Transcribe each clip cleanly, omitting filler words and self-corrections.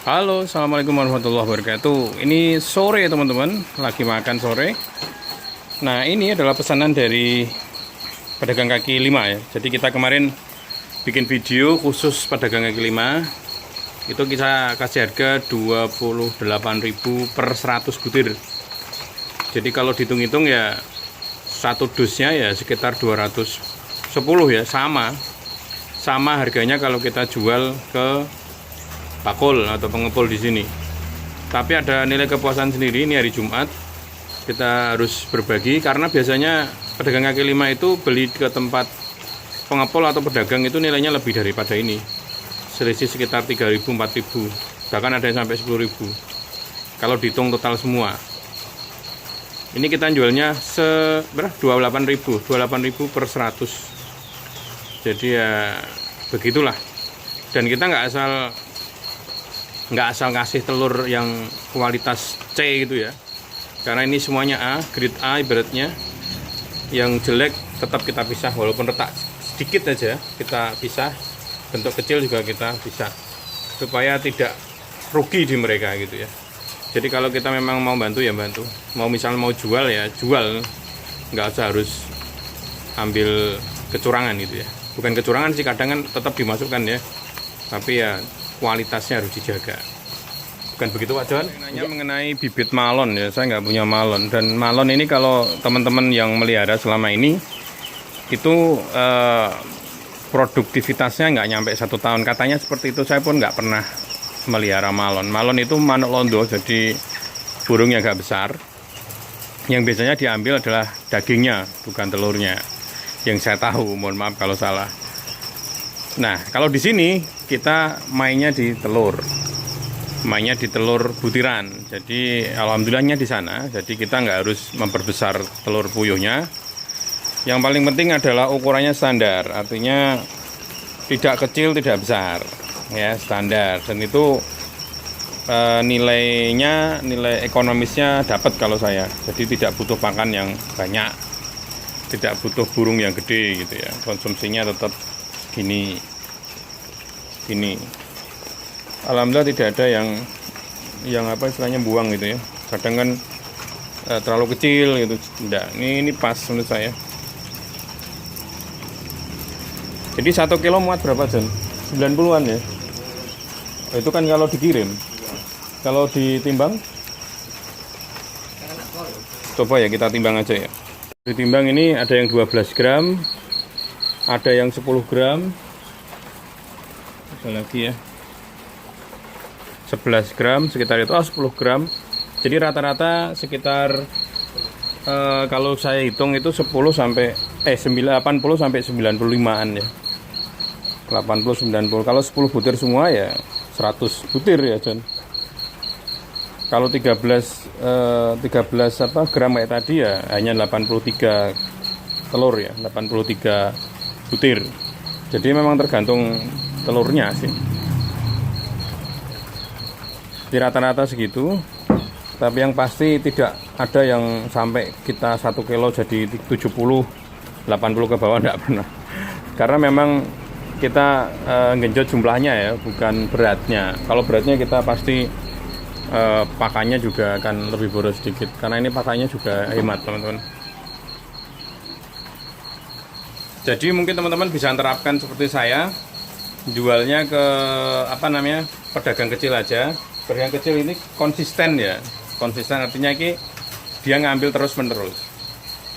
Halo, assalamualaikum warahmatullahi wabarakatuh. Ini sore teman-teman, lagi makan sore. Nah, ini adalah pesanan dari pedagang kaki lima ya. Jadi kita kemarin bikin video khusus pedagang kaki lima. Itu kita kasih harga 28.000 per 100 butir. Jadi kalau dihitung-hitung ya satu dusnya ya sekitar 210 ya, sama harganya kalau kita jual ke bakul atau pengepul di sini. Tapi ada nilai kepuasan sendiri. Ini hari Jumat kita harus berbagi karena biasanya pedagang kaki lima itu beli ke tempat pengepul atau pedagang itu nilainya lebih daripada ini, selisih sekitar 3.000 4.000, bahkan ada yang sampai 10.000 kalau dihitung total semua. Ini kita jualnya 28.000 per 100. Jadi ya begitulah. Dan kita nggak asal ngasih telur yang kualitas C gitu ya, karena ini semuanya A, grade A ibaratnya. Yang jelek tetap kita pisah, walaupun retak sedikit aja kita pisah, bentuk kecil juga kita pisah, supaya tidak rugi di mereka gitu ya. Jadi kalau kita memang mau bantu ya bantu, mau misalnya mau jual ya jual, nggak usah harus ambil kecurangan gitu ya. Bukan kecurangan sih, kadang kan tetap dimasukkan ya, tapi ya kualitasnya harus dijaga. Bukan begitu Pak John? Nanya mengenai bibit malon ya, saya nggak punya malon. Dan malon ini kalau teman-teman yang melihara selama ini itu produktivitasnya nggak nyampe 1 tahun, katanya seperti itu. Saya pun nggak pernah melihara malon. Malon itu manuk londo, jadi burungnya agak besar. Yang biasanya diambil adalah dagingnya, bukan telurnya. Yang saya tahu, mohon maaf kalau salah. Nah, kalau di sini kita mainnya di telur butiran. Jadi alhamdulillahnya di sana. Jadi kita nggak harus memperbesar telur puyuhnya. Yang paling penting adalah ukurannya standar, artinya tidak kecil tidak besar, ya standar. Dan itu nilai ekonomisnya dapat kalau saya. Jadi tidak butuh pakan yang banyak, tidak butuh burung yang gede gitu ya. Konsumsinya tetap gini. Alhamdulillah tidak ada yang apa istilahnya buang gitu ya. Kadang kan terlalu kecil gitu. Enggak, ini pas menurut saya. Jadi 1 kilo muat berapa Jon? 90-an ya. Itu kan kalau dikirim. Kalau ditimbang? Coba ya kita timbang aja ya. Ditimbang ini ada yang 12 gram, ada yang 10 gram. Ada lagi ya, 11 gram sekitar itu, 10 gram. Jadi rata-rata sekitar kalau saya hitung itu 80 sampai 95an ya. 80 90. Kalau 10 butir semua ya 100 butir ya John. Kalau 13 gram kayak tadi ya hanya 83 telur ya, 83 butir. Jadi memang tergantung telurnya sih. Di rata-rata segitu. Tapi yang pasti tidak ada yang sampai kita 1 kilo jadi 70 80 ke bawah, enggak pernah. Karena memang kita genjot jumlahnya ya, bukan beratnya. Kalau beratnya kita pasti pakannya juga akan lebih boros sedikit, karena ini pakannya juga hemat teman-teman. Jadi mungkin teman-teman bisa terapkan seperti saya, jualnya ke pedagang kecil aja. Pedagang kecil ini konsisten ya, konsisten artinya dia ngambil terus menerus.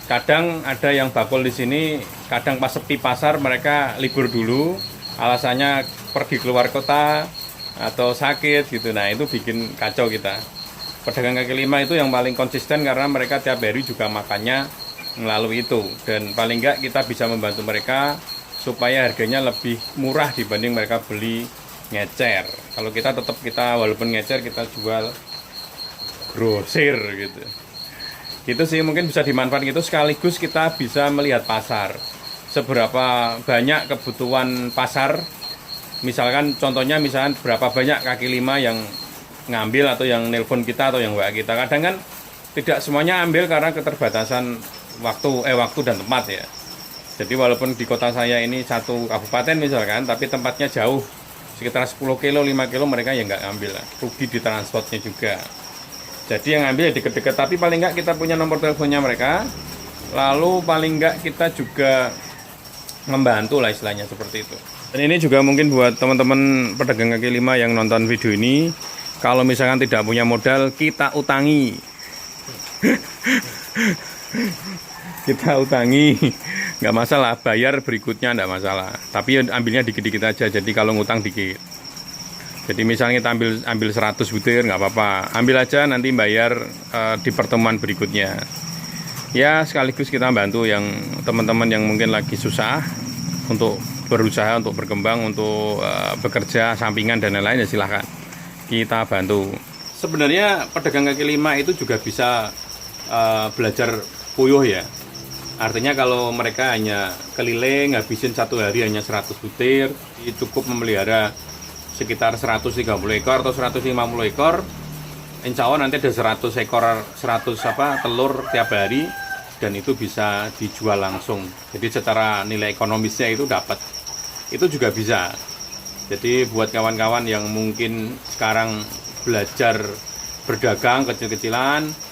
Kadang ada yang bakul di sini, kadang pas sepi pasar mereka libur dulu, alasannya pergi keluar kota atau sakit gitu. Nah itu bikin kacau kita. Pedagang kaki lima itu yang paling konsisten karena mereka tiap hari juga makannya melalui itu, dan paling enggak kita bisa membantu mereka supaya harganya lebih murah dibanding mereka beli ngecer. Kalau kita walaupun ngecer kita jual grosir gitu. Itu sih mungkin bisa dimanfaatkan itu, sekaligus kita bisa melihat pasar. Seberapa banyak kebutuhan pasar. Misalkan contohnya berapa banyak kaki lima yang ngambil atau yang nelpon kita atau yang WA kita. Kadang kan tidak semuanya ambil karena keterbatasan waktu dan tempat ya. Jadi walaupun di kota saya ini satu kabupaten misalkan, tapi tempatnya jauh sekitar 10 kilo 5 kilo mereka ya nggak ngambil lah, rugi di transportnya juga. Jadi yang ngambil ya deket-deket, tapi paling nggak kita punya nomor teleponnya mereka, lalu paling nggak kita juga membantu lah istilahnya seperti itu. Dan ini juga mungkin buat teman-teman pedagang kaki lima yang nonton video ini, kalau misalkan tidak punya modal, kita utangi. Kita utangi, nggak masalah, bayar berikutnya nggak masalah. Tapi ambilnya dikit-dikit aja, jadi kalau ngutang dikit. Jadi misalnya kita ambil 100 butir nggak apa-apa, ambil aja nanti bayar di pertemuan berikutnya. Ya sekaligus kita bantu yang teman-teman yang mungkin lagi susah untuk berusaha, untuk berkembang, untuk bekerja sampingan dan lain-lain, ya silahkan kita bantu. Sebenarnya pedagang kaki lima itu juga bisa belajar puyuh ya. Artinya kalau mereka hanya keliling ngabisin satu hari hanya 100 butir, cukup memelihara sekitar 130 ekor atau 150 ekor, insya Allah nanti ada 100 ekor 100 telur tiap hari, dan itu bisa dijual langsung. Jadi secara nilai ekonomisnya itu dapat, itu juga bisa. Jadi buat kawan-kawan yang mungkin sekarang belajar berdagang kecil-kecilan,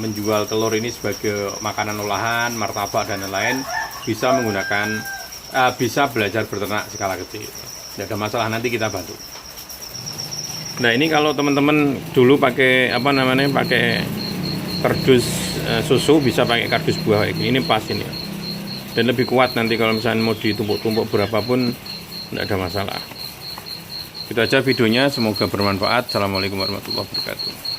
menjual telur ini sebagai makanan olahan, martabak dan lain-lain, bisa menggunakan, bisa belajar beternak skala kecil. Tidak ada masalah, nanti kita bantu. Nah ini kalau teman-teman dulu pakai pakai kardus susu, bisa pakai kardus buah kayak gini, ini pas ini. Dan lebih kuat nanti kalau misalnya mau ditumpuk-tumpuk berapapun, tidak ada masalah. Itu aja videonya, semoga bermanfaat. Assalamualaikum warahmatullahi wabarakatuh.